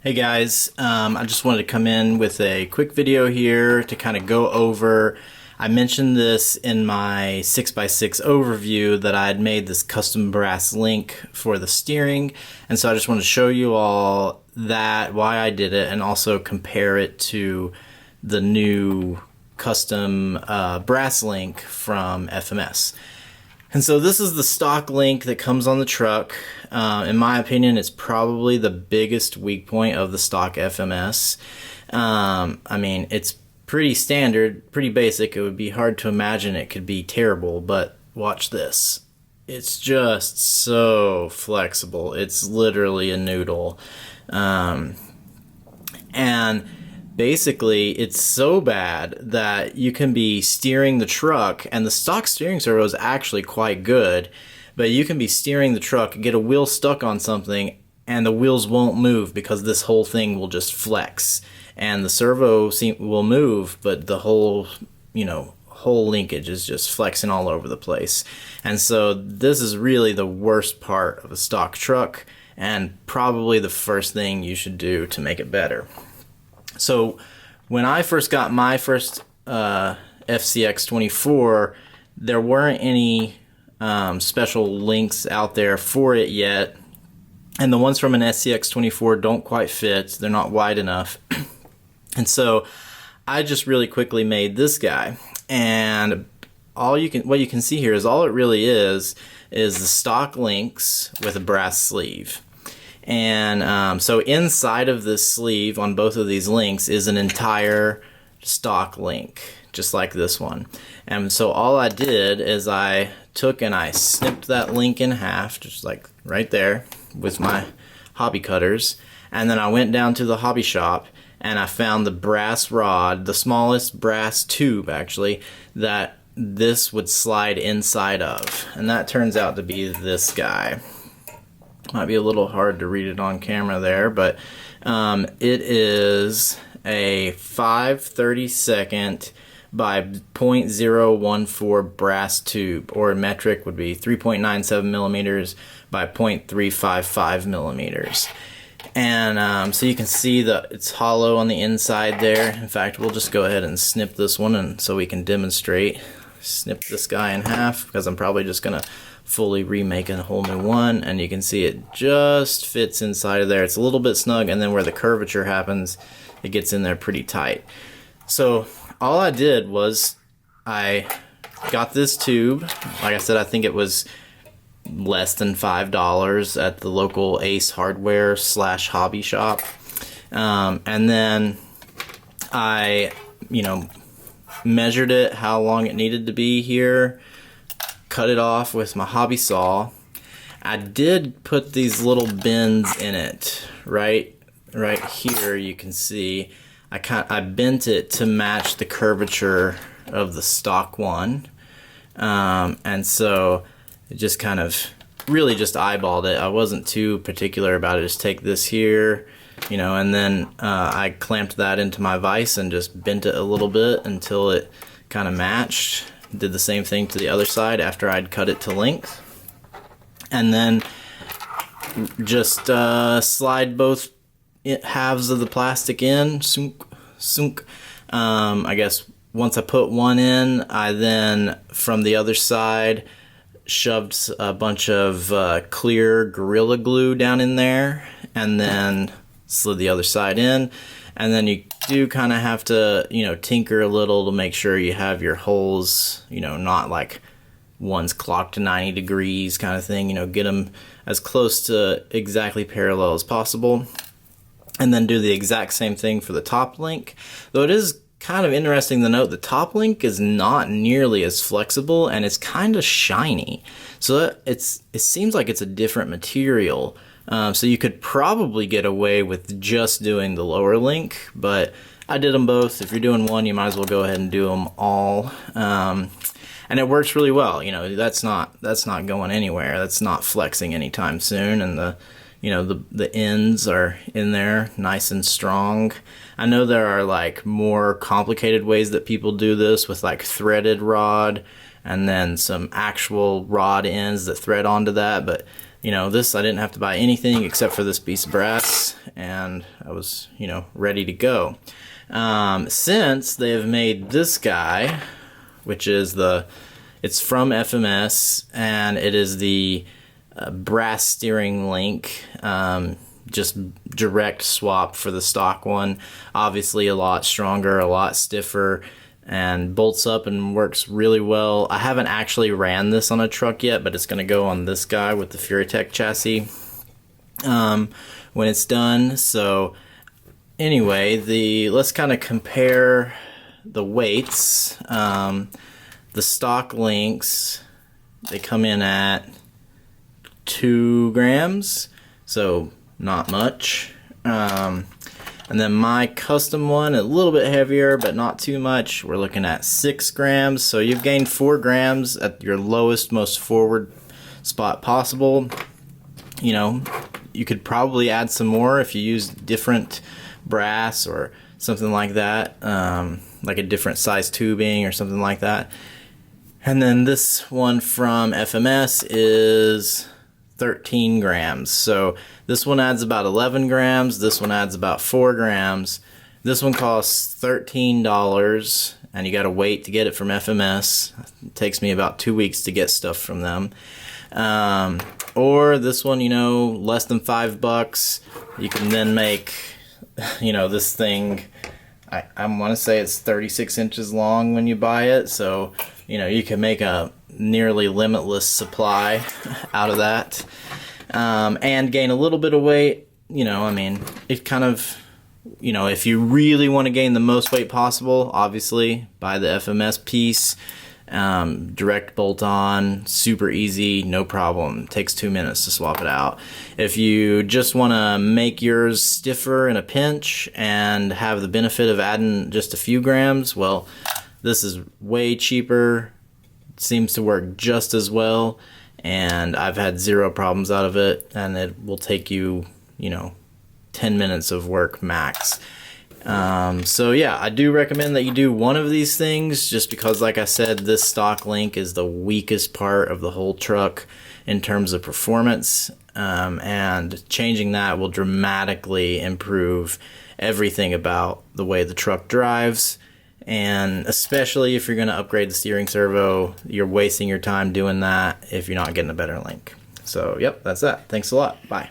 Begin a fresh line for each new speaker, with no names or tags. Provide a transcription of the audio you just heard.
Hey guys, I just wanted to come in with a quick video here to kind of go over. I mentioned this in my 6x6 overview that I had made this custom brass link for the steering, and so I just wanted to show you all that, why I did it, and also compare it to the new custom brass link from FMS. And so this is the stock link that comes on the truck. In my opinion, it's probably the biggest weak point of the stock FMS. I mean, it's pretty standard, pretty basic. It would be hard to imagine it could be terrible, but watch this. It's just so flexible. It's literally a noodle. And basically, it's so bad that you can be steering the truck, and the stock steering servo is actually quite good, but you can be steering the truck, get a wheel stuck on something, and the wheels won't move because this whole thing will just flex. And the servo will move, but the whole linkage is just flexing all over the place. And so this is really the worst part of a stock truck, and probably the first thing you should do to make it better. So when I first got my first FCX24, there weren't any special links out there for it yet, and the ones from an FCX24 don't quite fit. They're not wide enough. And so I just really quickly made this guy, and what you can see here is all it really is the stock links with a brass sleeve. And so inside of this sleeve on both of these links is an entire stock link, just like this one. And so all I did is I took and I snipped that link in half, just like right there with my hobby cutters. And then I went down to the hobby shop and I found the brass rod, the smallest brass tube actually, that this would slide inside of. And that turns out to be this guy. Might be a little hard to read it on camera there, but it is a 5/32 by 0.014 brass tube, or metric would be 3.97 millimeters by 0.355 millimeters. And so you can see that it's hollow on the inside there. In fact, we'll just go ahead and snip this one, and so we can demonstrate. Snip this guy in half because I'm probably just gonna fully remake a whole new one, and you can see it just fits inside of there. It's a little bit snug, and then where the curvature happens, it gets in there pretty tight. So all I did was I got this tube. Like I said, I think it was less than $5 at the local Ace Hardware / hobby shop. And then I, measured it, how long it needed to be here, cut it off with my hobby saw. I did put these little bends in it, right here. You can see I bent it to match the curvature of the stock one, and so it just kind of really just eyeballed it. I wasn't too particular about it. Just take this here, and then I clamped that into my vise and just bent it a little bit until it kind of matched. Did the same thing to the other side after I'd cut it to length, and then just slide both halves of the plastic in. Sunk. I guess once I put one in, I then from the other side shoved a bunch of clear Gorilla Glue down in there, and then slid the other side in. And then you do kind of have to, tinker a little to make sure you have your holes, not like one's clocked to 90 degrees kind of thing, get them as close to exactly parallel as possible. And then do the exact same thing for the top link. Though it is kind of interesting to note the top link is not nearly as flexible, and it's kind of shiny. So it seems like it's a different material. So you could probably get away with just doing the lower link, but I did them both. If you're doing one, you might as well go ahead and do them all. And it works really well. That's not going anywhere. That's not flexing anytime soon, and the ends are in there nice and strong. I know there are like more complicated ways that people do this with like threaded rod and then some actual rod ends that thread onto that, but you know, this, I didn't have to buy anything except for this piece of brass, and I was, you know, ready to go. Since they have made this guy, which is it's from FMS, and it is the brass steering link, just direct swap for the stock one. Obviously a lot stronger, a lot stiffer, and bolts up and works really well. I haven't actually ran this on a truck yet, but it's going to go on this guy with the Furitech chassis when it's done. So anyway, let's kind of compare the weights. The stock links, they come in at 2 grams, so not much. And then my custom one, a little bit heavier, but not too much. We're looking at 6 grams. So you've gained 4 grams at your lowest, most forward spot possible. You know, you could probably add some more if you use different brass or something like that, like a different size tubing or something like that. And then this one from FMS is 13 grams. So this one adds about 11 grams. This one adds about 4 grams. This one costs $13, and you got to wait to get it from FMS. It takes me about 2 weeks to get stuff from them. Or this one, you know, less than $5. You can then make, you know, this thing, I want to say it's 36 inches long when you buy it. So, you know, you can make a nearly limitless supply out of that, and gain a little bit of weight. You know, I mean, it kind of, you know, if you really want to gain the most weight possible, obviously buy the FMS piece. Direct bolt on, super easy, no problem. Takes 2 minutes to swap it out. If you just want to make yours stiffer in a pinch and have the benefit of adding just a few grams, well, this is way cheaper. Seems to work just as well, and I've had 0 problems out of it, and it will take you, you know, 10 minutes of work max. So yeah, I do recommend that you do one of these things, just because, like I said, this stock link is the weakest part of the whole truck in terms of performance, and changing that will dramatically improve everything about the way the truck drives. And especially if you're going to upgrade the steering servo, you're wasting your time doing that if you're not getting a better link. So, yep, that's that. Thanks a lot. Bye.